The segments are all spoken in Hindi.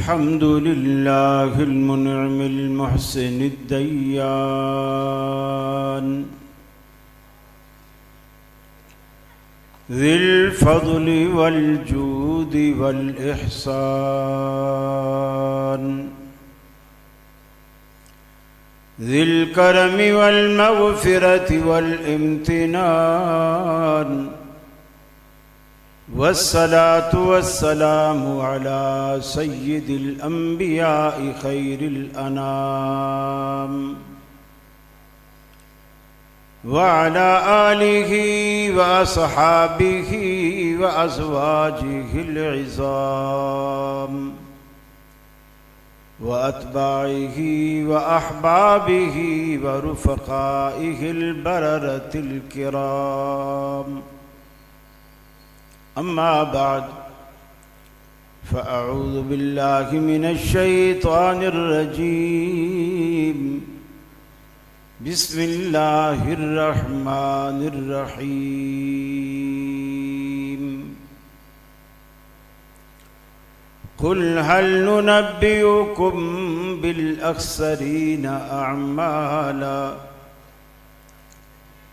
अल्हम्दुलिल्लाहिल मुनइमिल मुहसिनिद दय्यान ज़िल फ़ज़्लि वल जूदि वल इहसान ज़िल करमि वल मग़फ़िरति वल इम्तिनान वस्सलातु वस्सलामु अला सय्यिदिल अंबियाइ खैरिल अनाम व अला आलिहि व अस्हाबिहि व अज़वाजिहिल इज़ाम व अत्बाइहि व अहबाबिहि व रुफ़क़ाइहिल बररतिल किराम। अम्मा बाद फ़अऊज़ु बिल्लाहि मिनश शैतानिर रजीम। बिस्मिल्लाहिर रहमानिर रहीम। कुल हल नुनब्बिउकुम बिल अख़्सरीना अअमाला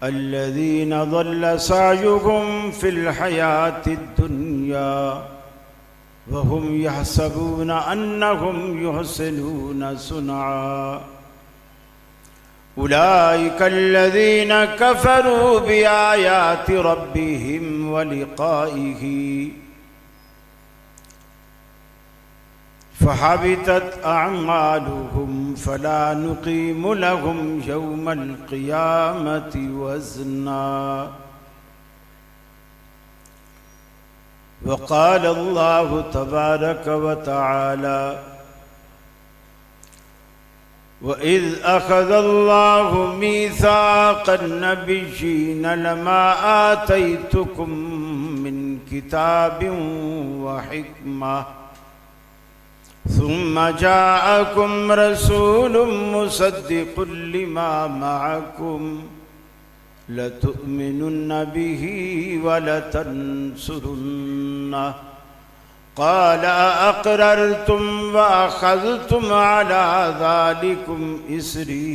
अल्लज़ीना ज़ल्ल सअयुहुम फ़िल हयातिद दुनिया व हुम यहसबूना अन्नहुम युहसिनूना सुनआ उलाइका अल्लज़ीना कफ़रू बिआयाति रब्बिहिम व लिक़ाइहि फ़हबितत अअमालुहुम फ़ला नुक़ीमु लहुम यौमल क़ियामति वज़ना। वक़ाल अल्लाहु तबारक व तआला वइज़ अख़ज़ल्लाहु मीसाक़न नबिय्यीन लमा आतैतुकुम मिन किताबिन व हिक्मा सुम्म जाअकुम रसूलुम मुसद्दिक़ुल लिमा मअकुम लतुअ्मिनुन्न बिही व लतंसुरुन्नह क़ाल अअक़ररतुम व अख़ज़्तुम अला ज़ालिकुम इस्री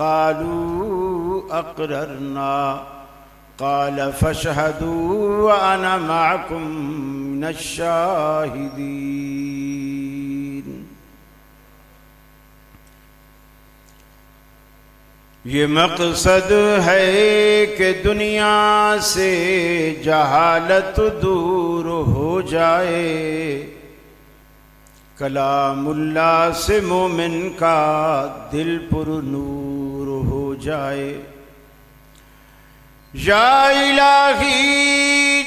क़ालू अक़ररना क़ाल फ़शहदू व अना मअकुम मिनश शाहिदीन। ये मकसद है कि दुनिया से जहालत दूर हो जाए, कलामुल्लाह से मोमिन का दिल पुरनूर हो जाए। या इलाही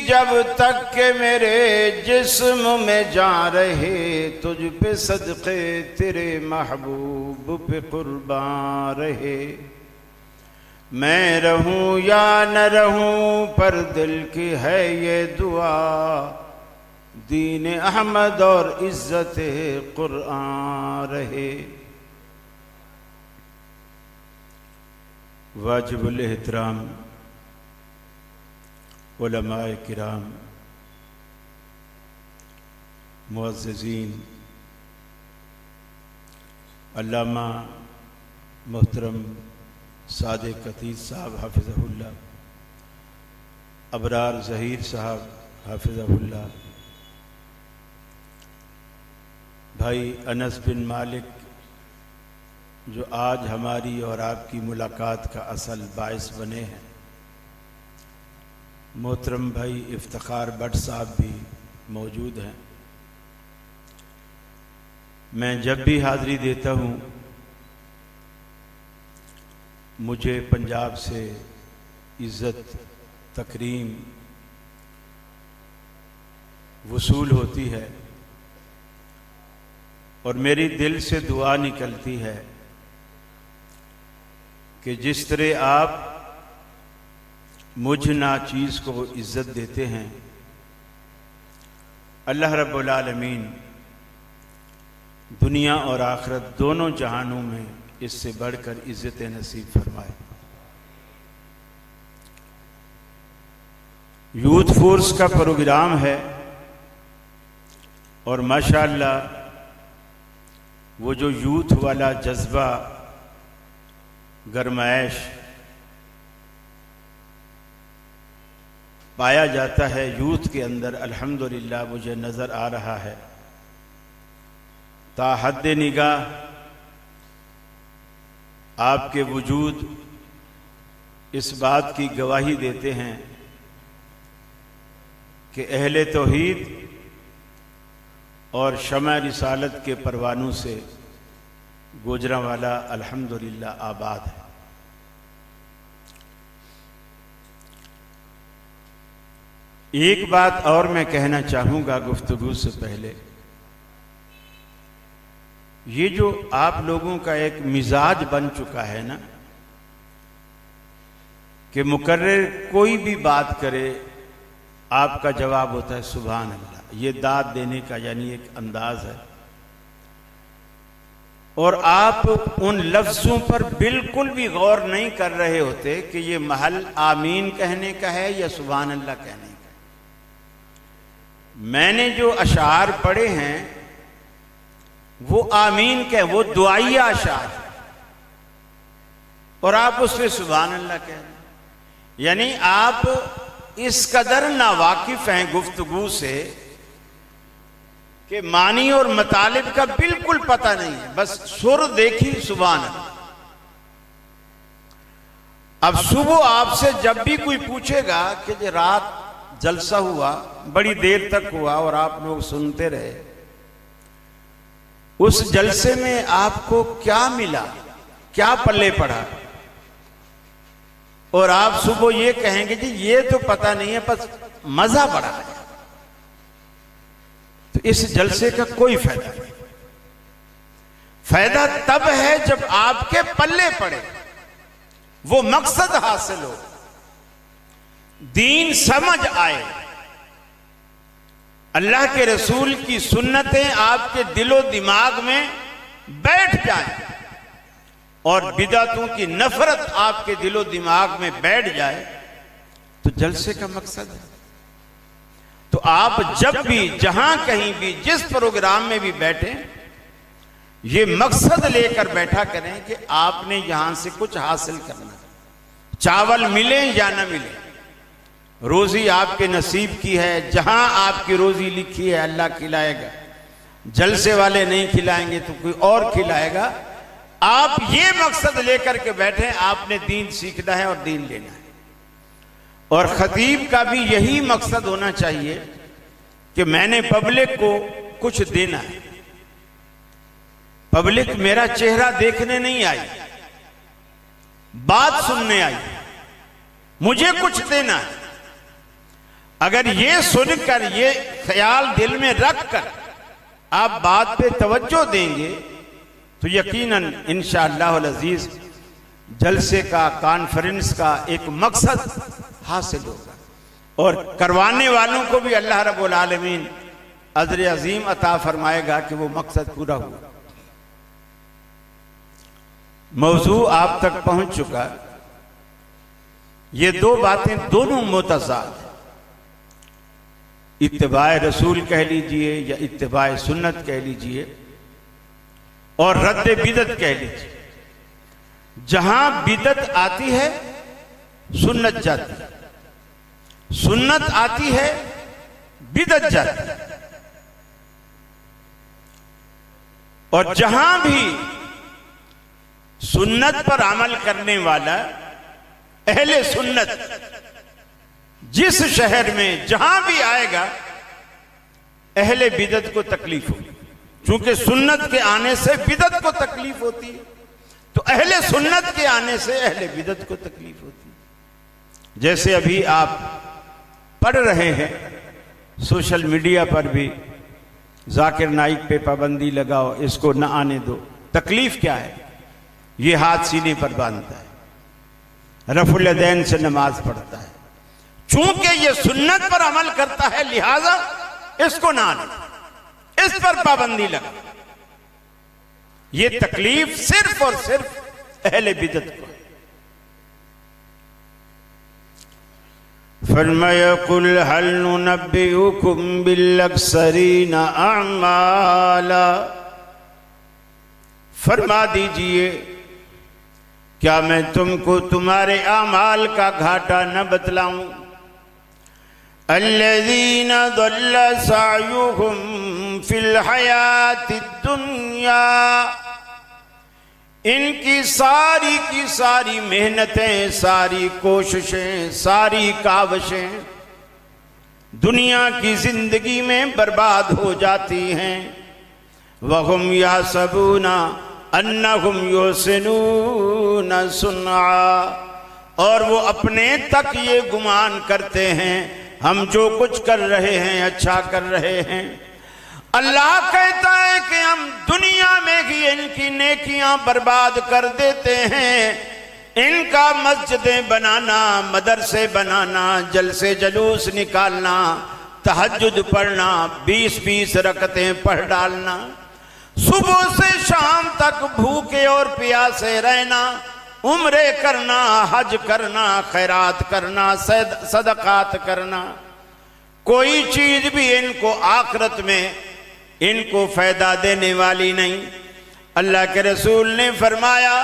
जब तक के मेरे जिस्म में जान रहे, तुझ पे सदक़े तेरे महबूब पे कुर्बान रहे। मैं रहूं या न रहूं पर दिल की है ये दुआ, दीन अहमद और इज़्ज़त कुरान रहे। वाजिबुल एहतराम उलमाए किराम, मुअज़्ज़िज़ीन, अल्लामा मोहतरम सादिक़ अतीज़ साहब हाफ़िज़हुल्लाह, अबरार ज़हीर साहब हाफ़िज़हुल्लाह, भाई अनस बिन मालिक जो आज हमारी और आपकी मुलाकात का असल बाइस बने हैं, मोहतरम भाई इफ्तिखार भट्ट साहब भी मौजूद हैं। मैं जब भी हाज़िरी देता हूँ मुझे पंजाब से इज़्ज़त तकरीम वसूल होती है और मेरी दिल से दुआ निकलती है कि जिस तरह आप मुझ नाचीज़ को इज़्ज़त देते हैं, अल्लाह रब्बुल आलमीन दुनिया और आखिरत दोनों जहानों में इससे बढ़कर इज़्ज़त नसीब फरमाए। यूथ फोर्स का प्रोग्राम है और माशाअल्लाह वो जो यूथ वाला जज्बा, गरमाइश पाया जाता है यूथ के अंदर, अल्हम्दुलिल्लाह मुझे नज़र आ रहा है। ता हद्द निगाह आपके वजूद इस बात की गवाही देते हैं कि अहले तौहीद और शमा रिसालत के परवानों से गुजरांवाला अल्हम्दुलिल्लाह आबाद है। एक बात और मैं कहना चाहूँगा गुफ्तगू से पहले, ये जो आप लोगों का एक मिजाज बन चुका है ना कि मुकर्रर कोई भी बात करे आपका जवाब होता है सुभान अल्लाह, ये दाद देने का यानी एक अंदाज है। और आप उन लफ्ज़ों पर बिल्कुल भी गौर नहीं कर रहे होते कि ये महल आमीन कहने का है या सुभान अल्लाह कहने का। मैंने जो अशार पढ़े हैं वो आमीन के, वो दुआइया अशार, और आप उससे सुभान अल्लाह कह रहे हैं। यानी आप इस कदर नावाकिफ हैं गुफ्तगू से कि मानी और मतालिब का बिल्कुल पता नहीं है, बस सुर देखी सुभान अल्लाह। अब सुबह आपसे जब भी कोई पूछेगा कि रात जलसा हुआ, बड़ी देर तक हुआ और आप लोग सुनते रहे, उस जलसे में आपको क्या मिला, क्या पल्ले पड़ा, और आप सुबह ये कहेंगे जी ये तो पता नहीं है, बस मजा बड़ा है, तो इस जलसे का कोई फायदा नहीं। फायदा तब है जब आपके पल्ले पड़े, वो मकसद हासिल हो, दीन समझ आए, अल्लाह के रसूल की सुन्नतें आपके दिलो दिमाग में बैठ जाएं और बिदातों की नफरत आपके दिलो दिमाग में बैठ जाए, तो जलसे का मकसद है। तो आप जब भी, जहां कहीं भी, जिस प्रोग्राम में भी बैठे, ये मकसद लेकर बैठा करें कि आपने यहां से कुछ हासिल करना है। चावल मिले या ना मिले, रोजी आपके नसीब की है, जहां आपकी रोजी लिखी है अल्लाह खिलाएगा। जलसे वाले नहीं खिलाएंगे तो कोई और खिलाएगा। आप ये मकसद लेकर के बैठे, आपने दीन सीखना है और दीन लेना है। और खतीब का भी यही मकसद होना चाहिए कि मैंने पब्लिक को कुछ देना है। पब्लिक मेरा चेहरा देखने नहीं आई, बात सुनने आई, मुझे कुछ देना है। अगर ये सुनकर, ये ख्याल दिल में रखकर आप बात पे तवज्जो देंगे तो यकीनन इंशाअल्लाह अज़ीज़ जलसे का, कॉन्फ्रेंस का एक मकसद हासिल होगा और करवाने वालों को भी अल्लाह रब्बुल आलमीन अजर अजीम अता फरमाएगा कि वो मकसद पूरा हुआ। मौजू आप तक पहुंच चुका। ये दो बातें दोनों मुतज़ाद हैं। इत्तिबाए रसूल कह लीजिए या इत्तिबाए सुन्नत कह लीजिए, और रद्द बिदत कह लीजिए। जहां बिदत आती है सुन्नत जाती है, सुन्नत आती है बिदत जाती है। और जहां भी सुन्नत पर अमल करने वाला अहले सुन्नत जिस शहर में जहां भी आएगा, अहले बिदत को तकलीफ होगी। क्योंकि सुन्नत के आने से बिदत को तकलीफ होती है, तो अहले सुन्नत के आने से अहले बिदत को तकलीफ होती है। जैसे अभी आप पढ़ रहे हैं सोशल मीडिया पर भी, जाकिर नाइक पे पाबंदी लगाओ, इसको न आने दो। तकलीफ क्या है? ये हाथ सीने पर बांधता है, रफुल यदैन से नमाज पढ़ता है। चूंकि ये सुन्नत पर अमल करता है, लिहाजा इसको ना आने, इस पर पाबंदी लगा। ये तकलीफ सिर्फ और सिर्फ अहले बिदत को। फरमाया कुल हल नुनब्बिउकुम बिल अक्सरीना अमाला, फरमा दीजिए, क्या मैं तुमको तुम्हारे आमाल का घाटा न बतलाऊं? अल्लज़ीना दल्ल सायुहुम फिल हयातिद दुनिया, इनकी सारी की सारी मेहनतें, सारी कोशिशें, सारी काविशें दुनिया की जिंदगी में बर्बाद हो जाती हैं। वहुम यासबूना अन्नहुम युहसिनूना सुन्ना, और वो अपने तक ये गुमान करते हैं हम जो कुछ कर रहे हैं अच्छा कर रहे हैं। अल्लाह कहता है कि हम दुनिया में ही इनकी नेकियां बर्बाद कर देते हैं। इनका मस्जिदें बनाना, मदरसे बनाना, जलसे जलूस निकालना, तहज्जुद पढ़ना, 20-20 रकतें पढ़ डालना, सुबह से शाम तक भूखे और प्यासे रहना, उम्रे करना, हज करना, खैरात करना, सदकात करना, कोई चीज भी इनको आखिरत में इनको फायदा देने वाली नहीं। अल्लाह के रसूल ने फरमाया,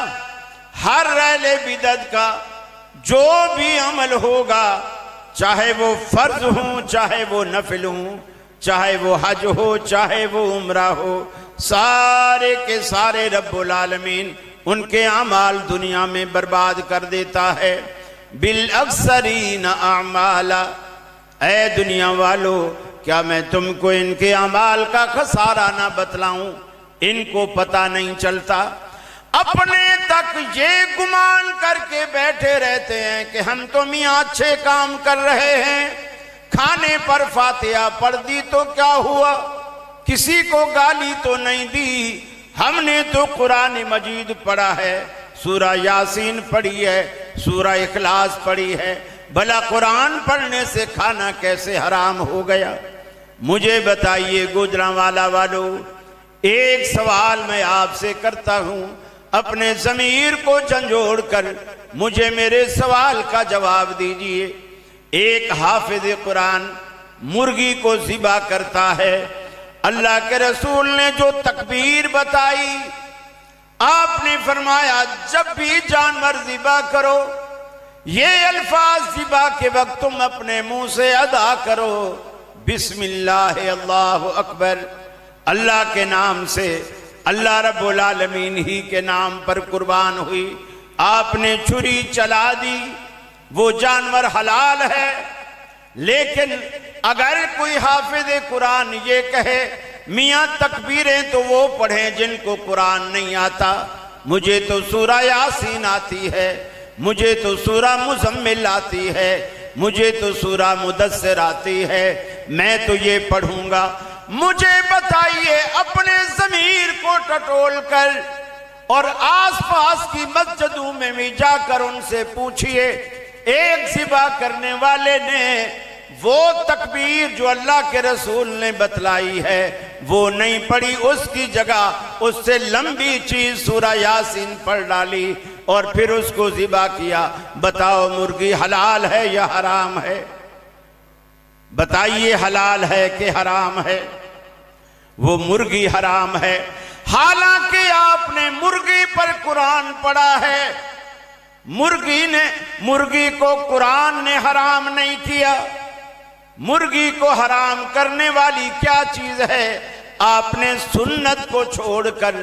हर रहले बिदत का जो भी अमल होगा, चाहे वो फर्ज हो, चाहे वो नफिल हो, चाहे वो हज हो, चाहे वो उम्रा हो, सारे के सारे रब्बुल आलमीन उनके अमाल दुनिया में बर्बाद कर देता है। बिल अक्सरीन अमाला, ऐ दुनिया वालों, क्या मैं तुमको इनके अमाल का खसारा ना बतलाऊं? इनको पता नहीं चलता, अपने तक ये गुमान करके बैठे रहते हैं कि हम तो मियां अच्छे काम कर रहे हैं, खाने पर फातिहा पढ़ दी तो क्या हुआ, किसी को गाली तो नहीं दी, हमने तो कुरान मजीद पढ़ा है, सूरा यासीन पढ़ी है, सूरा इखलास पढ़ी है, भला कुरान पढ़ने से खाना कैसे हराम हो गया? मुझे बताइए गुजरांवाला वालों, एक सवाल मैं आपसे करता हूं, अपने ज़मीर को झंझोड़ कर मुझे मेरे सवाल का जवाब दीजिए। एक हाफिज कुरान मुर्गी को ज़िबा करता है, अल्लाह के रसूल ने जो तकबीर बताई, आपने फरमाया जब भी जानवर ज़िबा करो, ये अल्फाज ज़िबा के वक्त तुम अपने मुंह से अदा करो, बिस्मिल्लाह अल्लाहु अकबर, अल्लाह के नाम से, अल्लाह रब्बुल आलमीन ही के नाम पर कुर्बान हुई। आपने छुरी चला दी, वो जानवर हलाल है, लेकिन अगर कोई हाफिज कुरान ये कहे मियाँ तकबीरें तो वो पढ़ें जिनको कुरान नहीं आता, मुझे तो सूरा यासीन आती है, मुझे तो सूरा मुज़म्मिल आती है, मुझे तो सूरा मुदस्सिर आती है, मैं तो ये पढ़ूंगा। मुझे बताइए, अपने ज़मीर को टटोल कर और आसपास की मस्जिदों में भी जाकर उनसे पूछिए, एक ज़िबा करने वाले ने वो तकबीर जो अल्लाह के रसूल ने बतलाई है वो नहीं पढ़ी, उसकी जगह उससे लंबी चीज सूरा यासीन पढ़ डाली और फिर उसको ज़िबा किया। बताओ मुर्गी हलाल है या हराम है? बताइए हलाल है कि हराम है? वो मुर्गी हराम है, हालांकि आपने मुर्गी पर कुरान पढ़ा है। मुर्गी को कुरान ने हराम नहीं किया। मुर्गी को हराम करने वाली क्या चीज है? आपने सुन्नत को छोड़कर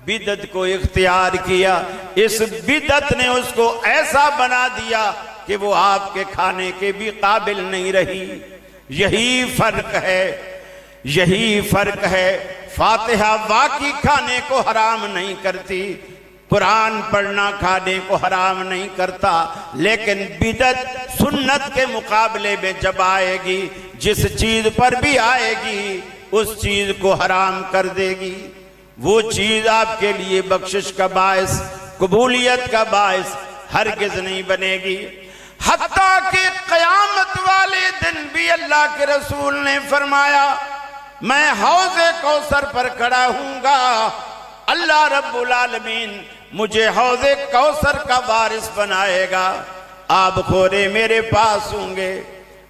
बिदत को इख्तियार किया। इस बिदत ने उसको ऐसा बना दिया कि वो आपके खाने के भी काबिल नहीं रही। यही फर्क है, यही फर्क है। फातिहा वाकई खाने को हराम नहीं करती, कुरान पढ़ना खाने को हराम नहीं करता, लेकिन बिदत सुन्नत के मुकाबले में जब आएगी, जिस चीज पर भी आएगी उस चीज को हराम कर देगी। वो चीज आपके लिए बख्शिश का बायस, कबूलियत का बायस हरगिज नहीं बनेगी। हत्ता कि क़यामत वाले दिन भी अल्लाह के रसूल ने फरमाया, मैं हौज़े कौसर पर खड़ा हूंगा, अल्लाह रब्बुल आलमीन मुझे हौज़े कौसर का वारिस बनाएगा। आप खोरे मेरे पास होंगे,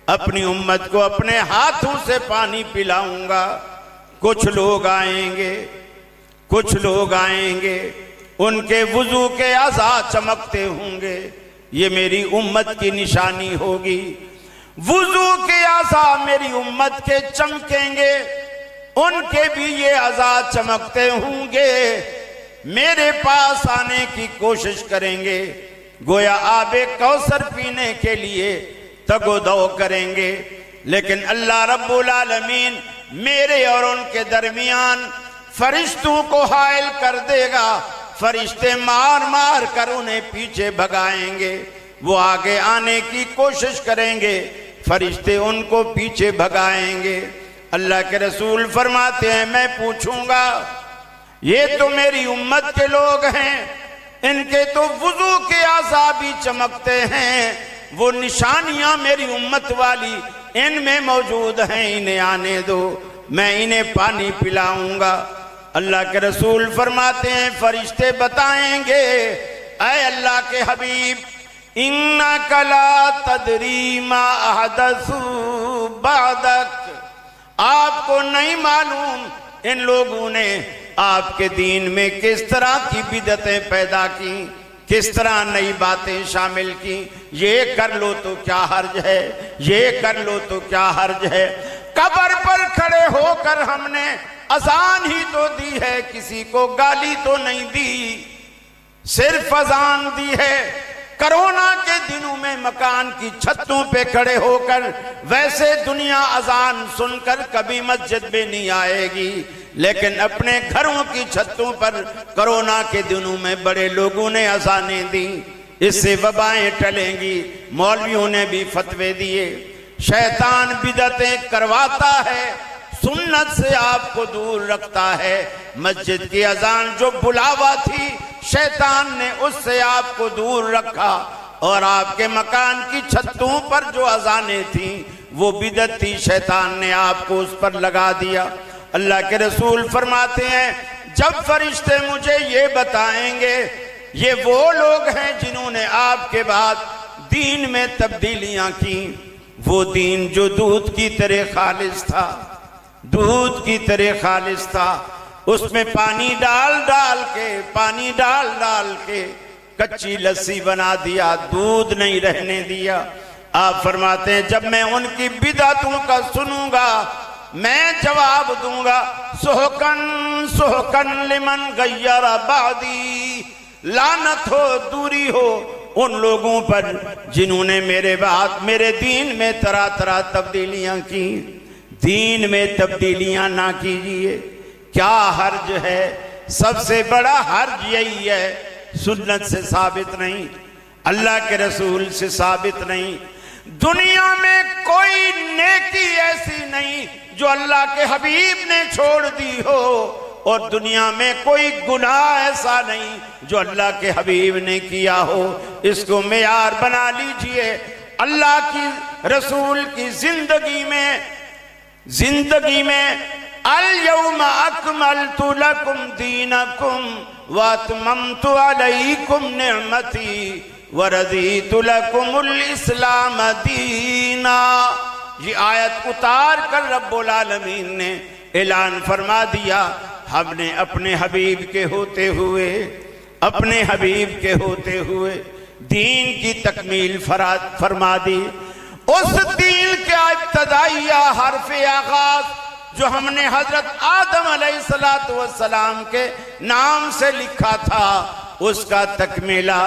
अपनी उम्मत को अपने हाथों से पानी पिलाऊंगा। कुछ लोग आएंगे, कुछ लोग आएंगे उनके वुजू के आज़ा चमकते होंगे, ये मेरी उम्मत की निशानी होगी। वुजू के आज़ा मेरी उम्मत के चमकेंगे, उनके भी ये आज़ा चमकते होंगे, मेरे पास आने की कोशिश करेंगे, गोया आबे कौसर पीने के लिए तगोदो करेंगे। लेकिन अल्लाह रब्बुल आलमीन मेरे और उनके दरमियान फरिश्तों को हायल कर देगा। फरिश्ते मार मार कर उन्हें पीछे भगाएंगे, वो आगे आने की कोशिश करेंगे, फरिश्ते उनको पीछे भगाएंगे। अल्लाह के रसूल फरमाते हैं, मैं पूछूंगा ये तो मेरी उम्मत के लोग हैं, इनके तो वुजू के आज़ा भी चमकते हैं, वो निशानियां मेरी उम्मत वाली इनमें मौजूद हैं, इन्हें आने दो, मैं इन्हें पानी पिलाऊंगा। अल्लाह के रसूल फरमाते हैं, फरिश्ते बताएंगे, ऐ अल्लाह के हबीब, इन्नका ला तदरी मा अहदसू बादक, आपको नहीं मालूम इन लोगों ने आपके दीन में किस तरह की बिदअतें पैदा की, किस तरह नई बातें शामिल की। ये कर लो तो क्या हर्ज है, ये कर लो तो क्या हर्ज है। कब्र पर खड़े होकर हमने अजान ही तो दी है, किसी को गाली तो नहीं दी, सिर्फ अजान दी है। कोरोना के दिनों में मकान की छतों पे खड़े होकर, वैसे दुनिया अजान सुनकर कभी मस्जिद में नहीं आएगी, लेकिन अपने घरों की छतों पर कोरोना के दिनों में बड़े लोगों ने अजानें दी, इससे वबाएं टलेंगी। मौलवियों ने भी फतवे दिए। शैतान बिदअतें करवाता है, सुन्नत से आपको दूर रखता है। मस्जिद की अजान जो बुलावा थी, शैतान ने उससे आपको दूर रखा, और आपके मकान की छतों पर जो अजानें थी वो बिदअत थी, शैतान ने आपको उस पर लगा दिया। अल्लाह के रसूल फरमाते हैं, जब फरिश्ते मुझे ये बताएंगे, ये वो लोग हैं जिन्होंने आपके बाद दीन में तब्दीलियां की, वो दीन जो दूध की तरह खालिस था, दूध की तरह खालिस था, उसमें पानी डाल डाल के कच्ची लस्सी बना दिया, दूध नहीं रहने दिया। आप फरमाते हैं, जब मैं उनकी बिदअतों का सुनूंगा, मैं जवाब दूंगा, सुहकन सुहकन लिमन गय्यरा बादी, लानत हो, दूरी हो उन लोगों पर जिन्होंने मेरे बाद मेरे दीन में तरह तरह तब्दीलियां की। दीन में तब्दीलियां ना कीजिए, क्या हर्ज है? सबसे बड़ा हर्ज यही है, सुन्नत से साबित नहीं, अल्लाह के रसूल से साबित नहीं। दुनिया में कोई नेकी ऐसी नहीं जो अल्लाह के हबीब ने छोड़ दी हो, और दुनिया में कोई गुनाह ऐसा नहीं जो अल्लाह के हबीब ने किया हो। इसको मेयार बना लीजिए। अल्लाह की रसूल की जिंदगी में अल यौमा अकमलतु लकुम दीनकुम व अतममतु अलैकुम निअमती व रदीतु लकुमुल इस्लाम दीना। ये आयत उतार कर रब्बुल आलमीन ने ऐलान फरमा दिया, हमने अपने हबीब के होते हुए दीन की तकमील फरमा दी। उस दीन का इब्तदाइया हर्फ़े आगाज जो हमने हजरत आदम अलैहिस्सलातु वस्सलाम के नाम से लिखा था, उसका तकमीला,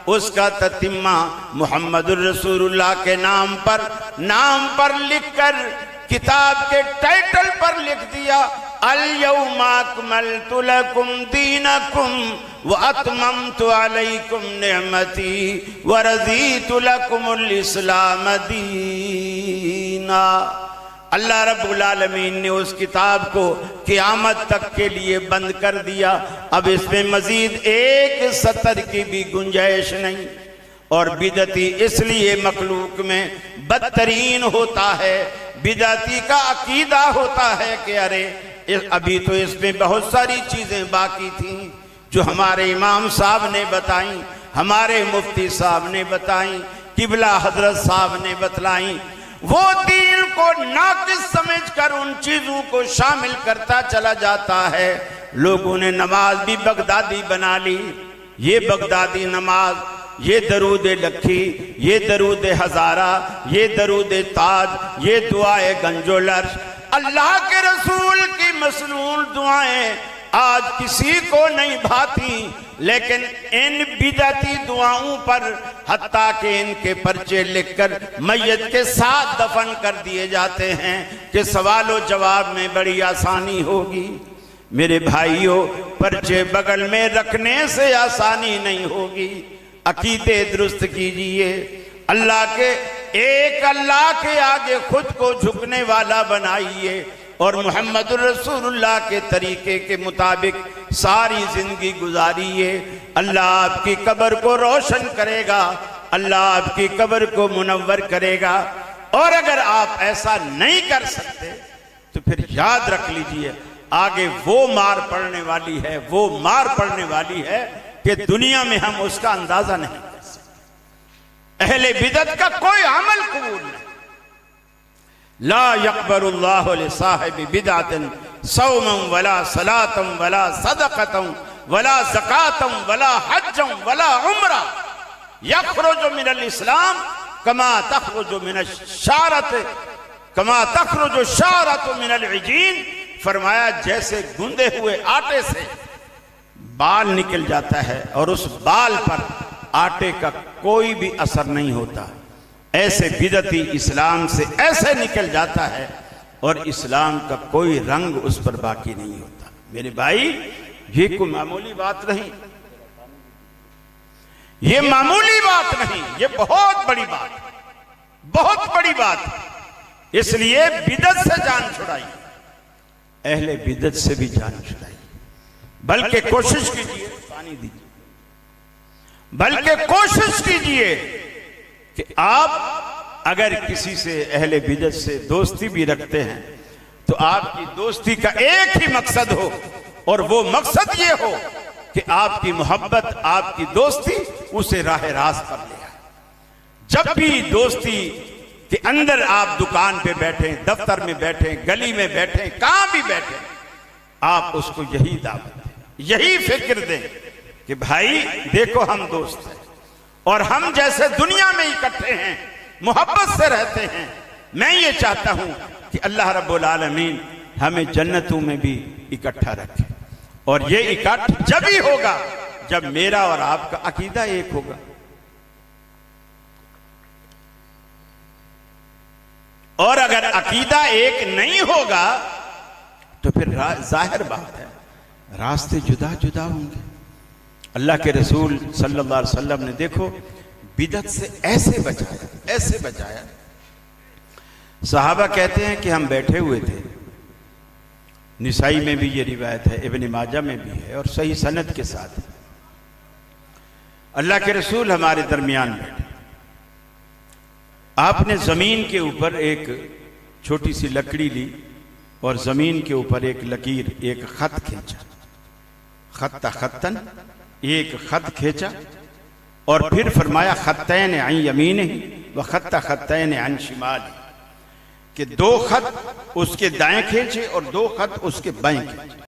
उसका ततिम्मा मुहम्मदुर रसूलुल्लाह के नाम पर लिखकर किताब के टाइटल पर लिख दिया, अल यौमा अकमलतु लकुम दीनकुम व अतममतु अलैकुम निअमती व रज़ीतु लकुमुल इस्लाम दीना। अल्लाह रब्बुल आलमीन ने उस किताब को क़यामत तक के लिए बंद कर दिया। अब इसमें मजीद एक सतर की भी गुंजाइश नहीं। और बिदअती इसलिए मखलूक में बदतरीन होता है, बिदअती का अकीदा होता है कि अरे अभी तो इसमें बहुत सारी चीजें बाकी थी जो हमारे इमाम साहब ने बताई, हमारे मुफ्ती साहब ने बताई, किबला हजरत साहब ने बतलाई। वो दीन को नाकिस समझकर उन चीजों को शामिल करता चला जाता है। लोगों ने नमाज भी बगदादी बना ली। ये बगदादी नमाज, ये दरूद लखी, ये दरूद हजारा, ये दरूद ताज, ये दुआए गंजोलर्श, अल्लाह के रसूल की मसनून दुआएं आज किसी को नहीं भाती। लेकिन इन बिदअती दुआओं पर हत्ता के इनके पर्चे लिखकर मैयत के साथ दफन कर दिए जाते हैं कि सवालो जवाब में बड़ी आसानी होगी। मेरे भाइयों, पर्चे बगल में रखने से आसानी नहीं होगी। अकीदे दुरुस्त कीजिए, एक अल्लाह के आगे खुद को झुकने वाला बनाइए और मोहम्मद रसूलुल्लाह के तरीके के मुताबिक सारी जिंदगी गुजारिए। अल्लाह आपकी कब्र को रोशन करेगा, अल्लाह आपकी कब्र को मुनव्वर करेगा। और अगर आप ऐसा नहीं कर सकते तो फिर याद रख लीजिए, आगे वो मार पड़ने वाली है, वो मार पड़ने वाली है कि दुनिया में हम उसका अंदाजा नहीं कर सकते। अहले बिदअत का कोई अमल कबूल नहीं। ला यक़बलुल्लाहु लिसाहिबि बिदअतिन सौमन वला सलातन वला सदक़तन वला ज़कातन वला हज्जन वला उम्रा यख़रुजु मिनल इस्लाम कमा तख़रुजु मिनश शारत कमा तख़रुजु शारतु मिनल इजीन। फरमाया जैसे गूंदे हुए आटे से बाल निकल जाता है और उस बाल पर आटे का कोई भी असर नहीं होता, ऐसे बिदअती इस्लाम से ऐसे निकल जाता है और इस्लाम का कोई रंग उस पर बाकी नहीं होता। मेरे भाई, ये कोई मामूली बात नहीं, ये मामूली बात नहीं, ये बहुत बड़ी बात, बहुत बड़ी बात। इसलिए बिदअत से जान छुड़ाई, अहले बिदअत से भी जान छुड़ाई। बल्कि कोशिश कीजिए, पानी दीजिए, बल्कि कोशिश कीजिए कि आप अगर किसी से अहले बिदअत से दोस्ती भी रखते हैं तो आपकी दोस्ती का एक ही मकसद हो, और वो मकसद ये हो कि आपकी मोहब्बत, आपकी दोस्ती उसे राह रास्त पर ले आए। जब भी दोस्ती के अंदर आप दुकान पे बैठे, दफ्तर में बैठे, गली में बैठे, कहां भी बैठे, आप उसको यही दावत दें, यही फिक्र दें कि भाई देखो हम दोस्त हैं और हम जैसे दुनिया में इकट्ठे हैं, मोहब्बत से रहते हैं। मैं ये चाहता हूं कि अल्लाह रब्बुल आलमीन हमें जन्नतों में भी इकट्ठा रखे, और ये इकट्ठ जब ही होगा जब मेरा और आपका अकीदा एक होगा। और अगर अकीदा एक नहीं होगा तो फिर जाहिर बात है रास्ते जुदा जुदा होंगे। अल्लाह के रसूल सल्लल्लाहु अलैहि वसल्लम ने देखो बिदअत से ऐसे बचाया, ऐसे बचाया। सहाबा कहते हैं कि हम बैठे हुए थे, निसाई में भी ये रिवायत है, इब्न माजा में भी है और सही सनद के साथ। अल्लाह के रसूल हमारे दरमियान बैठे, आपने जमीन के ऊपर एक छोटी सी लकड़ी ली और जमीन के ऊपर एक लकीर, एक खत खींचा, खत्ता खत्तन, एक खत खींचा और फिर फरमाया खत्तैन अन यमीनिही व खत्ता खत्तैन अन शिमालिही, कि दो खत उसके दाएं खींचे और दो खत उसके बाएं खींचे।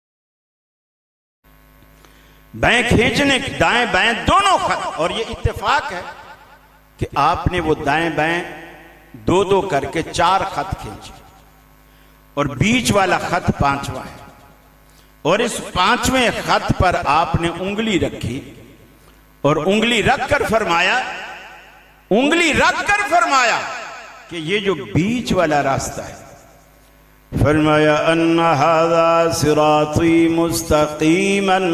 बाएं खींचने, दाएं बाएं दोनों खत, और ये इत्तेफाक है कि आपने वो दाएं बाएं दो दो करके 4 खत खींचे और बीच वाला खत 5वां है, और इस 5वें खत पर आपने उंगली रखी और उंगली रखकर फरमाया, उंगली रखकर फरमाया कि ये जो बीच वाला रास्ता है, फरमाया अन्ना हाज़ा सिराती मुस्तक़ीमन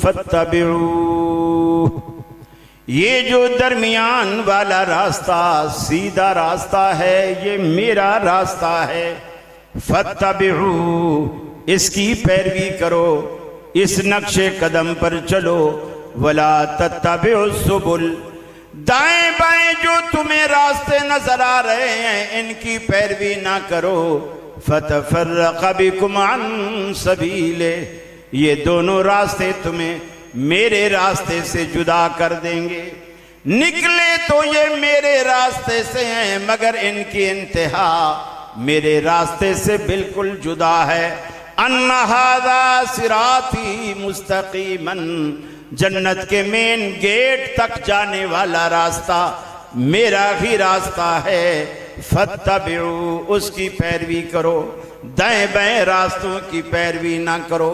फत्तबिऊ, ये जो दरमियान वाला रास्ता सीधा रास्ता है, ये मेरा रास्ता है। फत्तबिऊ, इसकी पैरवी करो, इस नक्शे कदम पर चलो। वला तत्तबिउ सुबुल, दाएं बाएं जो तुम्हें रास्ते नजर आ रहे हैं इनकी पैरवी ना करो। फतफर्रक़ बिकुम अन सबीले, ये दोनों रास्ते तुम्हें मेरे रास्ते से जुदा कर देंगे। निकले तो ये मेरे रास्ते से हैं मगर इनकी इंतहा मेरे रास्ते से बिल्कुल जुदा है। अन्ना हादा सिराती मुस्तकीमन, जन्नत के मेन गेट तक जाने वाला रास्ता मेरा ही रास्ता है, फत्तबिउ, उसकी पैरवी करो, दाएं बाएं रास्तों की पैरवी ना करो।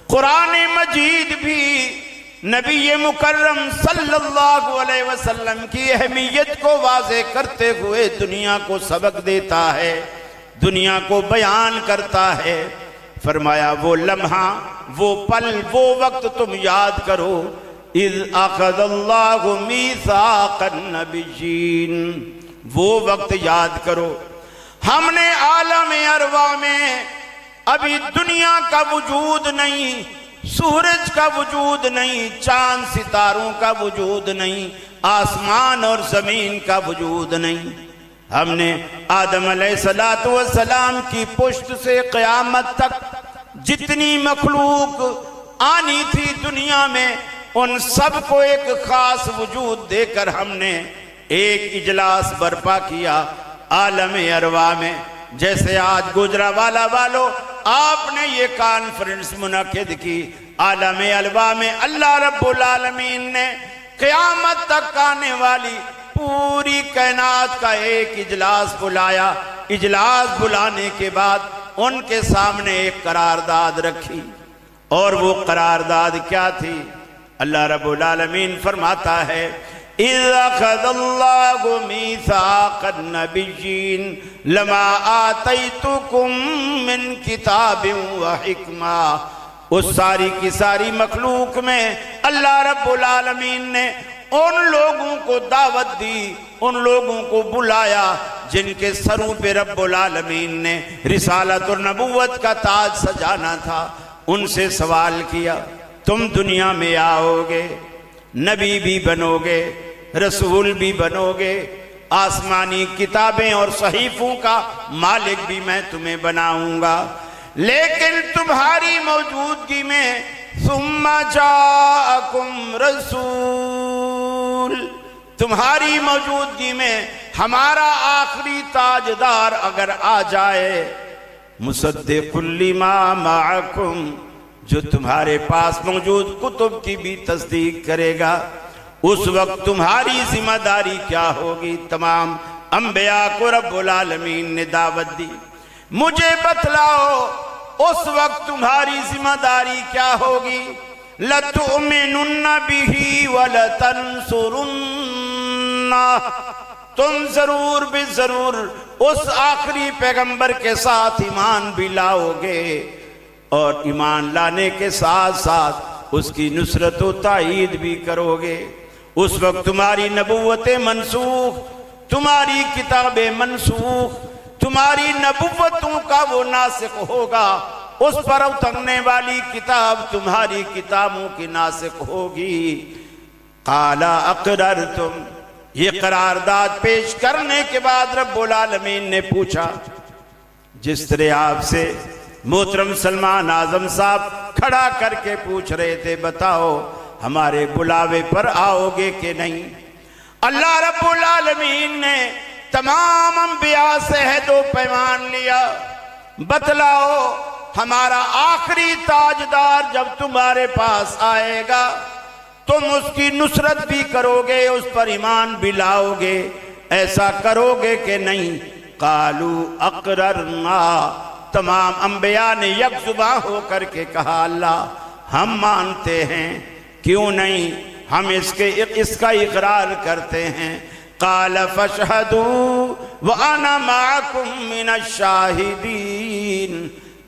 कुरान मजीद भी नबी मुकर्रम सल्लल्लाहु अलैहि वसल्लम की अहमियत को वाज़े करते हुए दुनिया को सबक देता है, दुनिया को बयान करता है। फरमाया वो लम्हा, वो पल, वो वक्त तुम याद करो, इज़ अख़ज़ल्लाहु मीसाक़न नबिय्यीन, वो वक्त याद करो। हमने आलम अरवा में अभी दुनिया का वजूद नहीं, सूरज का वजूद नहीं, चांद सितारों का वजूद नहीं, आसमान और जमीन का वजूद नहीं। हमने आदम अलैहिस्सलातु वस्सलाम की पुश्त से क़यामत तक जितनी मखलूक आनी थी दुनिया में, उन सबको एक खास वजूद देकर हमने एक इजलास बर्पा किया आलम अरवा में। जैसे आज गुजरावाला वालों आपने ये कॉन्फ्रेंस मुनक्किद की, आलम अरवा में अल्लाह रब्बुल आलमीन ने क़यामत तक आने वाली पूरी कायनात का एक इजलास बुलाया। इजलास बुलाने के बाद उनके सामने एक करारदाद रखी, और वो करारदाद क्या थी? अल्लाह रब्बुल आलमीन फरमाता है, इज़ अख़ज़ल्लाहु मीसाक़न नबिय्यीन लमा आतैतुकुम मिन किताबिन व हिक्मा। उस सारी की सारी मखलूक में अल्लाह रब्बुल आलमीन ने उन लोगों को दावत दी, उन लोगों को बुलाया जिनके सरों पे रब्बुल आलमीन ने रिसालत और नबुव्वत का ताज सजाना था। उनसे सवाल किया, तुम दुनिया में आओगे, नबी भी बनोगे, रसूल भी बनोगे, आसमानी किताबें और सहीफों का मालिक भी मैं तुम्हें बनाऊंगा, लेकिन तुम्हारी मौजूदगी में सुम्मा जाअकुम रसूल, तुम्हारी मौजूदगी में हमारा आखिरी ताजदार अगर आ जाए, मुसद्दिकुल लिमा माअकुम, जो तुम्हारे पास मौजूद कुतुब की भी तस्दीक करेगा, उस वक्त तुम्हारी जिम्मेदारी क्या होगी? तमाम अंबिया को रब्बुल आलमीन ने दावत दी, मुझे बतलाओ उस वक्त तुम्हारी जिम्मेदारी क्या होगी? लतुमिनुन्ना बिही व लतंसुरुन्ना, तुम जरूर भी जरूर उस आखिरी पैगंबर के साथ ईमान भी लाओगे, और ईमान लाने के साथ साथ उसकी नुसरत व ताईद भी करोगे। उस वक्त तुम्हारी नबुव्वतें मनसूख, तुम्हारी किताबें मनसूख, तुम्हारी नबुव्वतों का वो नासिक होगा, उस पर उतरने वाली किताब तुम्हारी किताबों की नासिक होगी। काला अक़ररतुम, ये करारदाद पेश करने के बाद रब्बुल आलमीन ने पूछा, जिस तरह आपसे मोहतरम सलमान आजम साहब खड़ा करके पूछ रहे थे, बताओ हमारे बुलावे पर आओगे कि नहीं? अल्लाह रब्बुल आलमीन ने तमाम अंबिया से है दो पैमान लिया, बतलाओ हमारा आखिरी ताजदार जब तुम्हारे पास आएगा, तुम उसकी नुसरत भी करोगे, उस पर ईमान भी लाओगे, ऐसा करोगे कि नहीं? कालू अक़ररना, तमाम अंबिया ने यकजुबा होकर के कहा, अल्लाह हम मानते हैं, क्यों नहीं, हम इसका इकरार करते हैं। काल फशहदू व अना माअकुम मिनश शाहिदीन,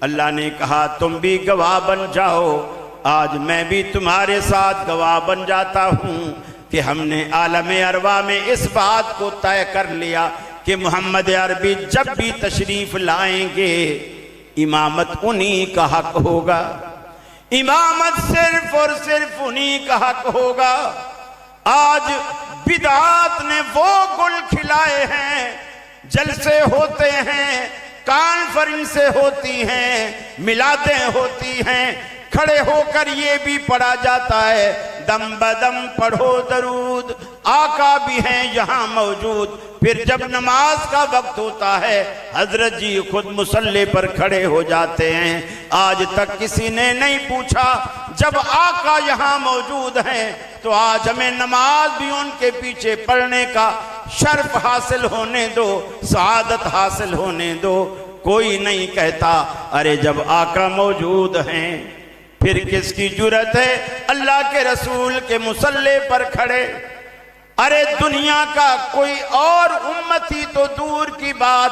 अल्लाह ने कहा तुम भी गवाह बन जाओ, आज मैं भी तुम्हारे साथ गवाह बन जाता हूँ कि हमने आलम अरवा में इस बात को तय कर लिया कि मोहम्मद अरबी जब भी तशरीफ लाएंगे इमामत उन्हीं का हक होगा, इमामत सिर्फ और सिर्फ उन्हीं का हक होगा। आज बिदात ने वो गुल खिलाए हैं, जलसे होते हैं, कॉन्फ्रेंस होती हैं, मिलादें होती हैं, खड़े होकर ये भी पढ़ा जाता है दम बदम पढ़ो दरूद, आका भी हैं यहाँ मौजूद, फिर जब नमाज का वक्त होता है हजरत जी खुद मुसल्ले पर खड़े हो जाते हैं। आज तक किसी ने नहीं पूछा, जब आका यहाँ मौजूद हैं तो आज हमें नमाज भी उनके पीछे पढ़ने का शर्फ हासिल होने दो, सआदत हासिल होने दो। कोई नहीं कहता अरे जब आका मौजूद हैं फिर किसकी जुर्रत है अल्लाह के रसूल के मुसल्ले पर खड़े। अरे दुनिया का कोई और उम्मती तो दूर की बात,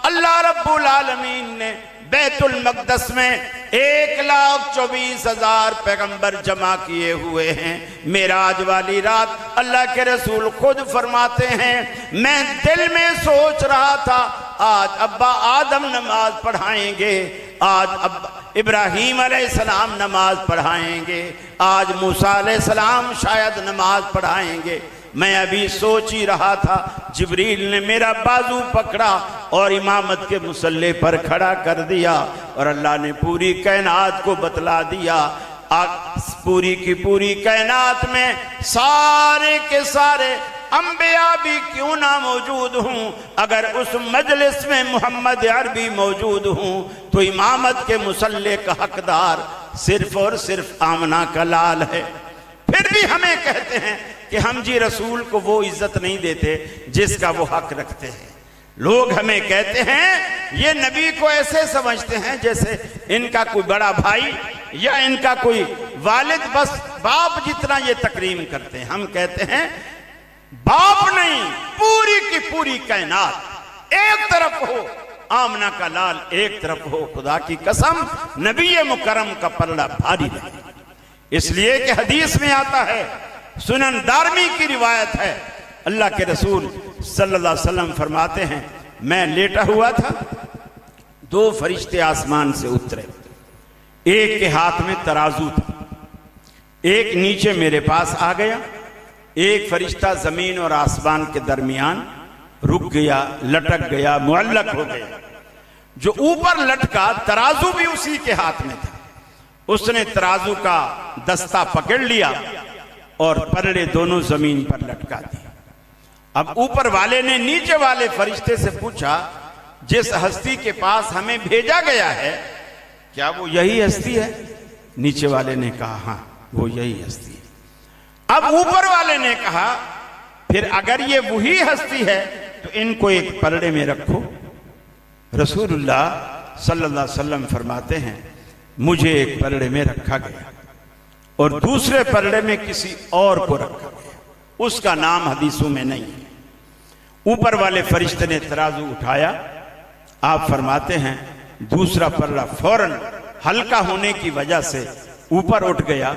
अल्लाह रब्बुल आलमीन ने बैतुल मक़दस में 1,24,000 पैगंबर जमा किए हुए हैं। मेराज वाली रात अल्लाह के रसूल खुद फरमाते हैं, मैं दिल में सोच रहा था आज अब्बा आदम नमाज पढ़ाएंगे, आज अब्बा इब्राहीम अलैहिस्सलाम नमाज पढ़ाएंगे, आज मूसा अलैहिस्सलाम शायद नमाज पढ़ाएंगे। मैं अभी सोच ही रहा था, जिब्रील ने मेरा बाजू पकड़ा और इमामत के मुसल्ले पर खड़ा कर दिया और अल्लाह ने पूरी कायनात को बतला दिया। पूरी की पूरी कायनात में सारे के सारे अंबिया भी क्यों ना मौजूद हूं, अगर उस मजलिस में मोहम्मद अरबी मौजूद हूं तो इमामत के मुसल्ले का हकदार सिर्फ और सिर्फ आमना का लाल है। फिर भी हमें कहते हैं कि हम जी रसूल को वो इज्जत नहीं देते जिसका वो हक रखते हैं। लोग हमें कहते हैं ये नबी को ऐसे समझते हैं जैसे इनका कोई बड़ा भाई या इनका कोई वालिद, बस बाप जितना ये तकरीम करते हैं। हम कहते हैं बाप नहीं, पूरी की पूरी कायनात एक तरफ हो, आमना का लाल एक तरफ हो, खुदा की कसम नबी मुकर्रम का पलड़ा भारी रहे। इसलिए कि हदीस में आता है, सुनन दारमी की रिवायत है, अल्लाह के रसूल सल्लल्लाहु अलैहि वसल्लम फरमाते हैं, मैं लेटा हुआ था, 2 फरिश्ते आसमान से उतरे, एक के हाथ में तराजू था, एक नीचे मेरे पास आ गया, एक फरिश्ता जमीन और आसमान के दरमियान रुक गया, लटक गया, मुअल्लक हो गया। जो ऊपर लटका तराजू भी उसी के हाथ में था, उसने तराजू का दस्ता पकड़ लिया और पलड़े दोनों जमीन पर लटका दिए। अब ऊपर वाले ने नीचे वाले फरिश्ते से पूछा, जिस हस्ती के पास हमें भेजा गया है क्या वो यही हस्ती है? नीचे वाले ने कहा हाँ वो यही हस्ती है। अब ऊपर वाले ने कहा फिर अगर ये वही हस्ती है तो इनको एक पलड़े में रखो। रसूलुल्लाह सल्लल्लाहु अलैहि वसल्लम फरमाते हैं, मुझे एक पलड़े में रखा गया और दूसरे पलड़े में किसी और को रखा गया, उसका नाम हदीसों में नहीं है। ऊपर वाले फरिश्ते ने तराजू उठाया, आप फरमाते हैं दूसरा पलड़ा फौरन हल्का होने की वजह से ऊपर उठ गया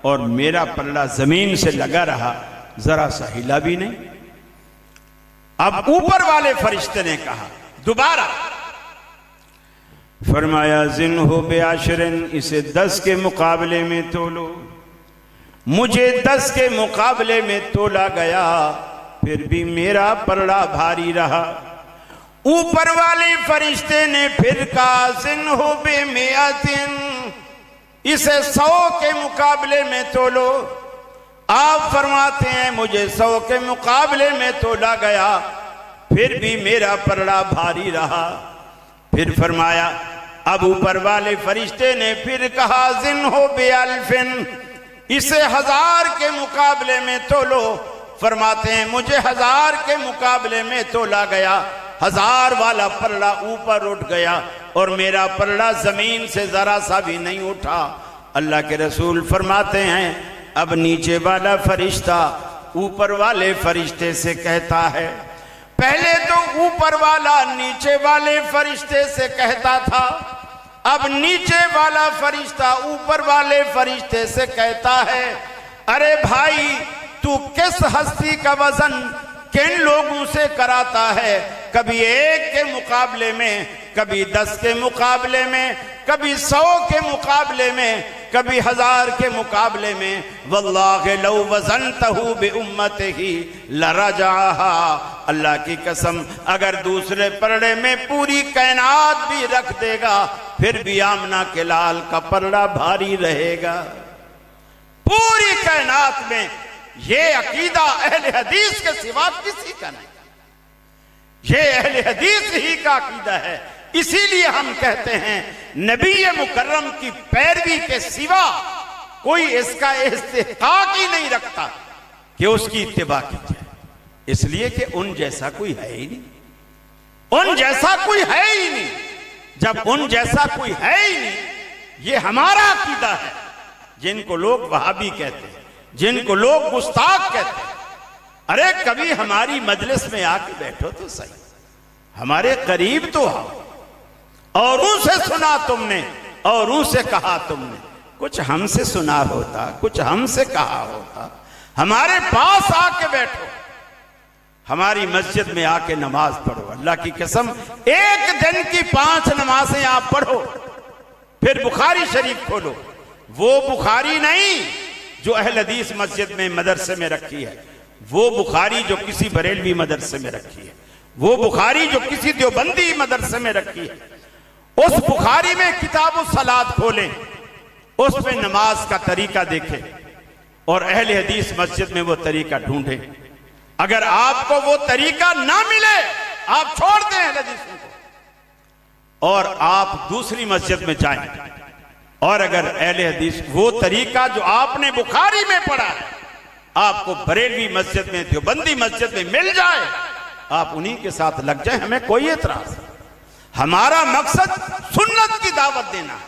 और मेरा पलड़ा जमीन से लगा रहा, जरा सा हिला भी नहीं। अब ऊपर वाले फरिश्ते ने कहा दोबारा, फरमाया जिन हो बेआशरन, इसे 10 के मुकाबले में तोलो। मुझे 10 के मुकाबले में तोला गया, फिर भी मेरा पलड़ा भारी रहा। ऊपर वाले फरिश्ते ने फिर कहा जिन हो बेमियातिन, इसे 100 के मुकाबले में तोलो। आप फरमाते हैं मुझे 100 के मुकाबले में तोला गया, फिर भी मेरा पलड़ा भारी रहा। फिर फरमाया, अब ऊपर वाले फरिश्ते ने फिर कहा जिन हो बेअल्फिन, इसे 1000 के मुकाबले में तोलो। फरमाते हैं मुझे 1000 के मुकाबले में तोला गया, 1000 वाला पलड़ा ऊपर उठ गया और मेरा पलड़ा जमीन से जरा सा भी नहीं उठा। अल्लाह के रसूल फरमाते हैं, अब नीचे वाला फरिश्ता ऊपर वाले फरिश्ते से कहता है, पहले तो ऊपर वाला नीचे वाले फरिश्ते से कहता था, अब नीचे वाला फरिश्ता ऊपर वाले फरिश्ते से कहता है, अरे भाई तू किस हस्ती का वजन किन लोगों से कराता है? कभी 1 के मुकाबले में, कभी 10 के मुकाबले में, कभी 100 के मुकाबले में, कभी 1000 के मुकाबले में। वल्लाहि लौ वज़नतहु बिउम्मतिही लरजाहा, अल्लाह की कसम अगर दूसरे पलड़े में पूरी कायनात भी रख देगा फिर भी आमना के लाल का पलड़ा भारी रहेगा। पूरी कायनात में ये अकीदा अहले हदीस के सिवा किसी का नहीं। ये अहले हदीस ही का अकीदा है। इसीलिए हम कहते हैं नबी मुकर्रम की पैरवी के सिवा कोई इसका इस्तिहकाक ही नहीं रखता कि उसकी इत्तिबा की जाए, इसलिए कि उन जैसा कोई है ही नहीं, उन जैसा कोई है ही नहीं। जब उन जैसा कोई है ही नहीं, ये हमारा अकीदा है। जिनको लोग वहाबी कहते हैं, जिनको लोग गुस्ताख कहते हैं, अरे कभी हमारी मजलिस में आके बैठो तो सही, हमारे करीब तो आओ, औरों से सुना तुमने, औरों से कहा तुमने, कुछ हमसे सुना होता, कुछ हमसे कहा होता, हमारे पास आके बैठो, हमारी मस्जिद में आके नमाज पढ़ो। अल्लाह की कसम, एक दिन की 5 नमाजें आप पढ़ो, फिर बुखारी शरीफ खोलो, वो बुखारी नहीं जो अहल हदीस मस्जिद में मदरसे में रखी है, वो बुखारी जो किसी बरेलवी मदरसे में रखी है, वो बुखारी जो किसी देवबंदी मदरसे में रखी है। उस बुखारी में किताब सलात खोलें, उस पे नमाज का तरीका देखें और अहले हदीस मस्जिद में वो तरीका ढूंढें। अगर आपको वो तरीका ना मिले, आप छोड़ दें अहले हदीसों को और आप दूसरी मस्जिद में जाएं। और अगर अहले हदीस वो तरीका जो आपने बुखारी में पढ़ा है आपको बरेलवी मस्जिद में, देवबंदी मस्जिद में मिल जाए, आप उन्हीं के साथ लग जाए, हमें कोई एतराज नहीं। हमारा मकसद सुन्नत की दावत देना है,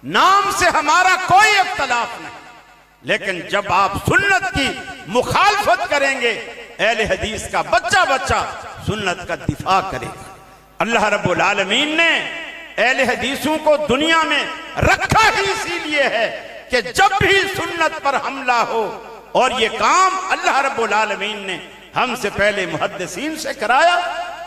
नाम से हमारा कोई इख्तलाफ नहीं, लेकिन जब आप सुन्नत की मुखालफत करेंगे, अहले हदीस का बच्चा बच्चा सुन्नत का दिफा करेगा। अल्लाह रब्बुल आलमीन ने अहले हदीसों को दुनिया में रखा ही इसीलिए है कि जब भी सुन्नत पर हमला हो, और ये काम अल्लाह रब्बुल आलमीन ने हमसे पहले मुहद्दिसीन से कराया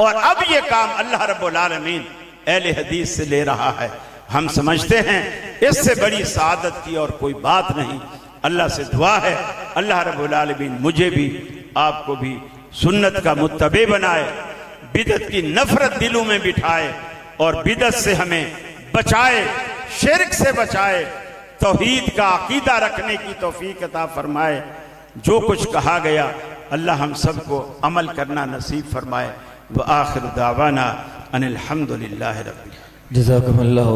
और अब ये काम अल्लाह रब्बुल आलमीन अहले हदीस से ले रहा है। हम समझते हैं इससे बड़ी सादत की और कोई बात नहीं। अल्लाह से दुआ है अल्लाह रब्बुल आलमीन मुझे भी आपको भी सुन्नत का मुत्तबे बनाए, बिदअत की नफरत दिलों में बिठाए और बिदअत से हमें बचाए, शिर्क से बचाए, तौहीद का अकीदा रखने की तौफीक अता फरमाए। जो कुछ कहा गया अल्लाह हम सबको अमल करना नसीब फरमाए। व आखिर दावाना अनिल हम्दुलिल्लाहि रब्बिल आलमीन। जज़ाकुमुल्लाह।